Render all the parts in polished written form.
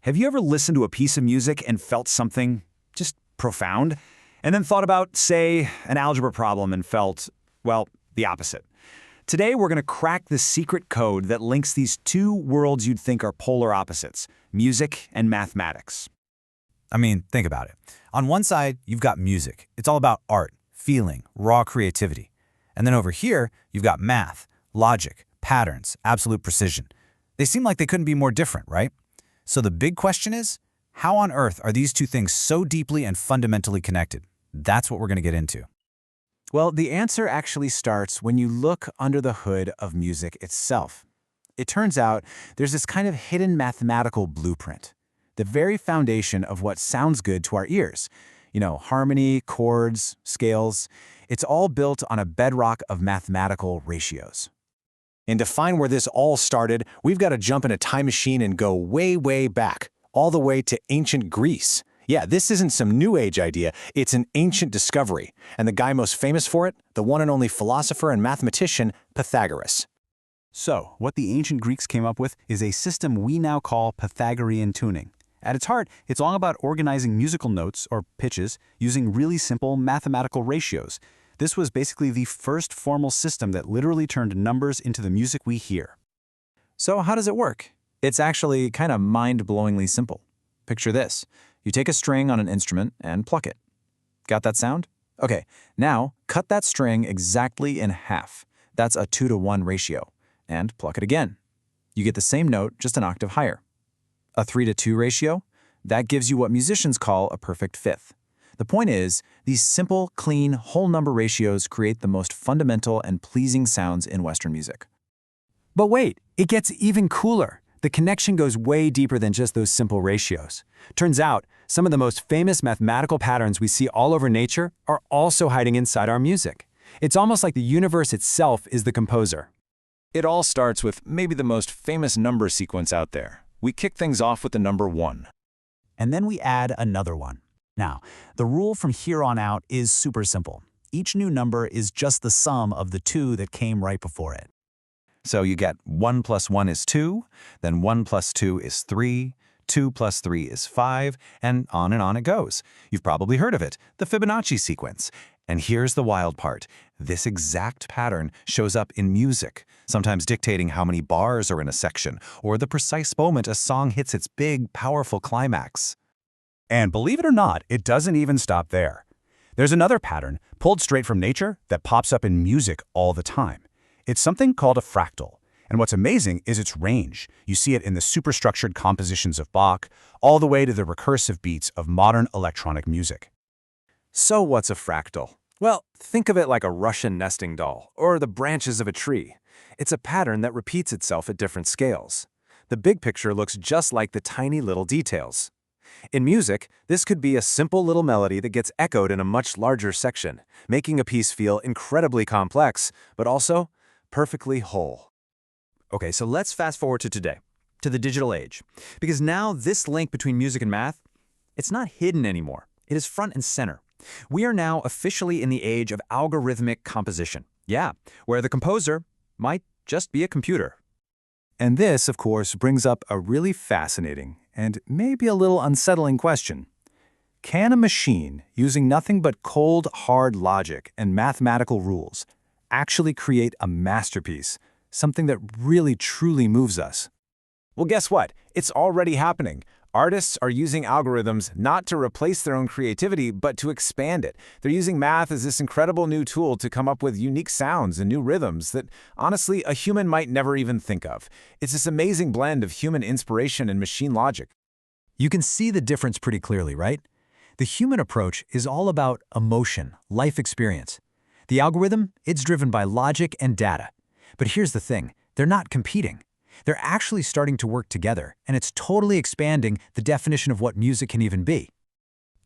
Have you ever listened to a piece of music and felt something just profound? And then thought about, say, an algebra problem and felt, well, the opposite. Today, we're going to crack the secret code that links these two worlds you'd think are polar opposites, music and mathematics. I mean, think about it. On one side, you've got music. It's all about art, feeling, raw creativity. And then over here, you've got math, logic, patterns, absolute precision. They seem like they couldn't be more different, right? So the big question is, how on earth are these two things so deeply and fundamentally connected? That's what we're going to get into. Well, the answer actually starts when you look under the hood of music itself. It turns out there's this kind of hidden mathematical blueprint, the very foundation of what sounds good to our ears. Harmony, chords, scales. It's all built on a bedrock of mathematical ratios. And to find where this all started, we've got to jump in a time machine and go way, way back, all the way to ancient Greece. Yeah, this isn't some new age idea, it's an ancient discovery. And the guy most famous for it, the one and only philosopher and mathematician, Pythagoras. So, what the ancient Greeks came up with is a system we now call Pythagorean tuning. At its heart, it's all about organizing musical notes, or pitches, using really simple mathematical ratios. This was basically the first formal system that literally turned numbers into the music we hear. So how does it work? It's actually kind of mind-blowingly simple. Picture this. You take a string on an instrument and pluck it. Got that sound? Okay, now cut that string exactly in half. That's a 2-to-1 ratio. And pluck it again. You get the same note, just an octave higher. A 3-to-2 ratio? That gives you what musicians call a perfect fifth. The point is, these simple, clean, whole number ratios create the most fundamental and pleasing sounds in Western music. But wait, it gets even cooler. The connection goes way deeper than just those simple ratios. Turns out, some of the most famous mathematical patterns we see all over nature are also hiding inside our music. It's almost like the universe itself is the composer. It all starts with maybe the most famous number sequence out there. We kick things off with the number 1. And then we add another one. Now, the rule from here on out is super simple. Each new number is just the sum of the two that came right before it. So you get 1 plus 1 is 2, then 1 plus 2 is 3, 2 plus 3 is 5, and on it goes. You've probably heard of it, the Fibonacci sequence. And here's the wild part. This exact pattern shows up in music, sometimes dictating how many bars are in a section, or the precise moment a song hits its big, powerful climax. And believe it or not, it doesn't even stop there. There's another pattern, pulled straight from nature, that pops up in music all the time. It's something called a fractal. And what's amazing is its range. You see it in the superstructured compositions of Bach, all the way to the recursive beats of modern electronic music. So what's a fractal? Well, think of it like a Russian nesting doll, or the branches of a tree. It's a pattern that repeats itself at different scales. The big picture looks just like the tiny little details. In music, this could be a simple little melody that gets echoed in a much larger section, making a piece feel incredibly complex, but also perfectly whole. Okay, so let's fast forward to today, to the digital age. Because now this link between music and math, it's not hidden anymore. It is front and center. We are now officially in the age of algorithmic composition. Yeah, where the composer might just be a computer. And this, of course, brings up a really fascinating and maybe a little unsettling question. Can a machine, using nothing but cold, hard logic and mathematical rules, actually create a masterpiece, something that really truly moves us? Well, guess what? It's already happening. Artists are using algorithms not to replace their own creativity, but to expand it. They're using math as this incredible new tool to come up with unique sounds and new rhythms that, honestly, a human might never even think of. It's this amazing blend of human inspiration and machine logic. You can see the difference pretty clearly, right? The human approach is all about emotion, life experience. The algorithm, it's driven by logic and data. But here's the thing, they're not competing. They're actually starting to work together, and it's totally expanding the definition of what music can even be.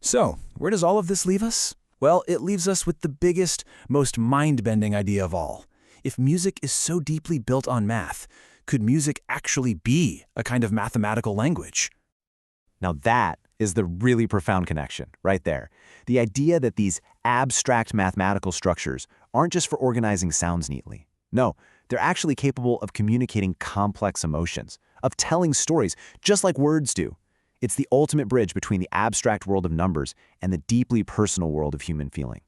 So, where does all of this leave us? Well, it leaves us with the biggest, most mind-bending idea of all. If music is so deeply built on math, could music actually be a kind of mathematical language? Now that is the really profound connection, right there. The idea that these abstract mathematical structures aren't just for organizing sounds neatly. No, they're actually capable of communicating complex emotions, of telling stories, just like words do. It's the ultimate bridge between the abstract world of numbers and the deeply personal world of human feeling.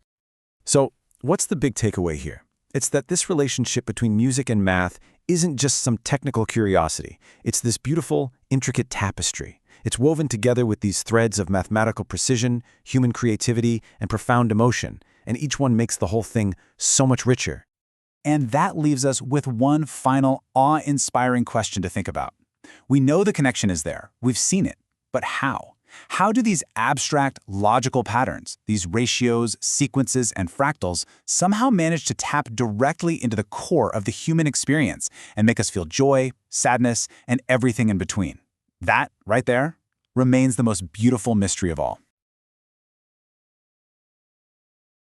So, what's the big takeaway here? It's that this relationship between music and math isn't just some technical curiosity. It's this beautiful, intricate tapestry. It's woven together with these threads of mathematical precision, human creativity, and profound emotion, and each one makes the whole thing so much richer. And that leaves us with one final awe-inspiring question to think about. We know the connection is there. We've seen it. But how? How do these abstract, logical patterns, these ratios, sequences, and fractals, somehow manage to tap directly into the core of the human experience and make us feel joy, sadness, and everything in between? That, right there, remains the most beautiful mystery of all.